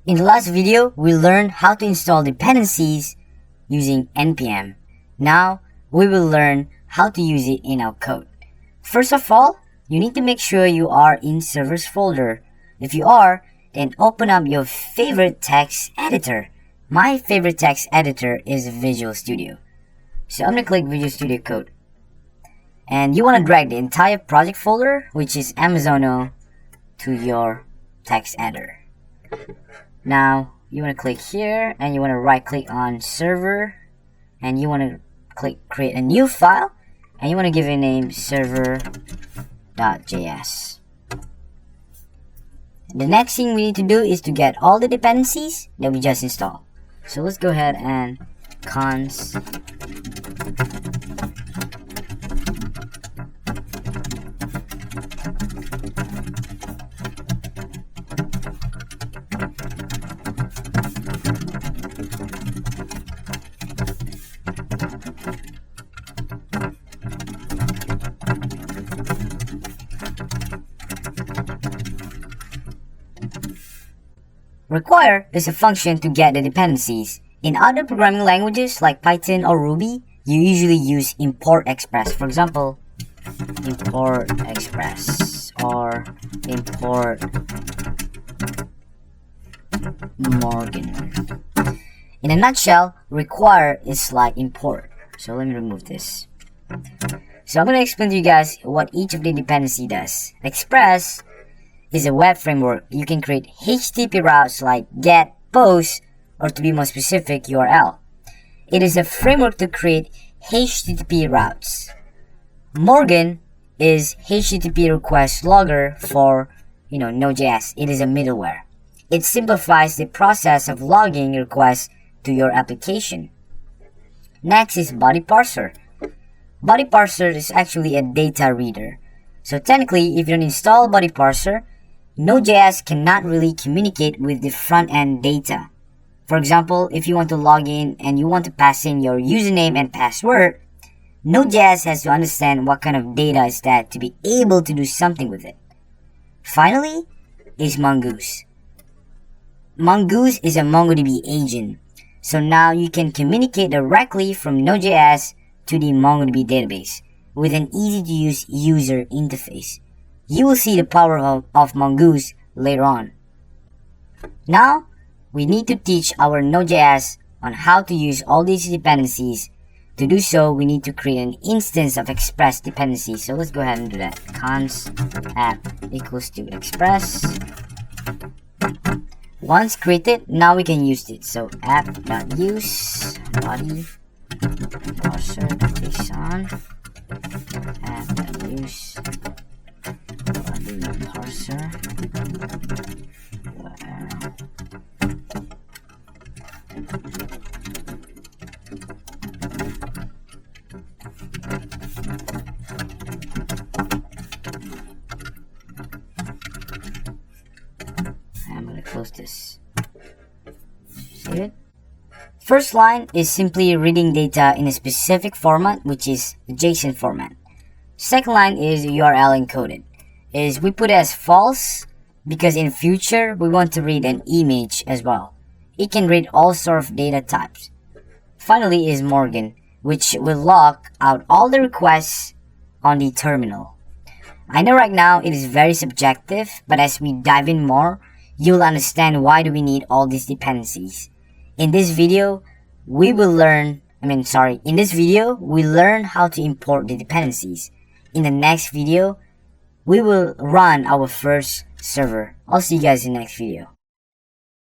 In the last video, we learned how to install dependencies using npm. Now, we will learn how to use it in our code. First of all, you need to make sure you are in servers folder. If you are, then open up your favorite text editor. My favorite text editor is Visual Studio. So I'm going to click Visual Studio Code. And you want to drag the entire project folder, which is Amazono, to your text editor. Now, you want to click here, and you want to right click on server, and you want to click create a new file, and you want to give it a name server.js. The next thing we need to do is to get all the dependencies that we just installed. So let's go ahead and const require is a function to get the dependencies. In other programming languages like Python or Ruby, you usually use import express. For example, import express or import Morgan. In a nutshell, require is like import. So let me remove this. So I'm going to explain to you guys what each of the dependency does. Express is a web framework. You can create HTTP routes like GET, POST, or to be more specific, URL. It is a framework to create HTTP routes. Morgan is HTTP request logger for Node.js. It is a middleware. It simplifies the process of logging requests to your application. Next is body parser. Body parser is actually a data reader. So technically, if you don't install body parser, Node.js cannot really communicate with the front-end data. For example, if you want to log in and you want to pass in your username and password, Node.js has to understand what kind of data is that to be able to do something with it. Finally, is Mongoose. Mongoose is a MongoDB agent. So now you can communicate directly from Node.js to the MongoDB database with an easy-to-use user interface. You will see the power of Mongoose later on. Now, we need to teach our Node.js on how to use all these dependencies. To do so, we need to create an instance of Express dependency. So let's go ahead and do that. Const app equals to Express. Once created, now we can use it. So app.use body parser JSON app.use body parser I'm going to close this. See it? First line is simply reading data in a specific format, which is the JSON format. Second line is URL encoded. We put it as false because in future we want to read an image as well. It can read all sorts of data types. Finally is Morgan, which will lock out all the requests on the terminal. I know right now it is very subjective, but as we dive in more, you'll understand why do we need all these dependencies. In this video, we learn how to import the dependencies. In the next video, we will run our first server. I'll see you guys in the next video.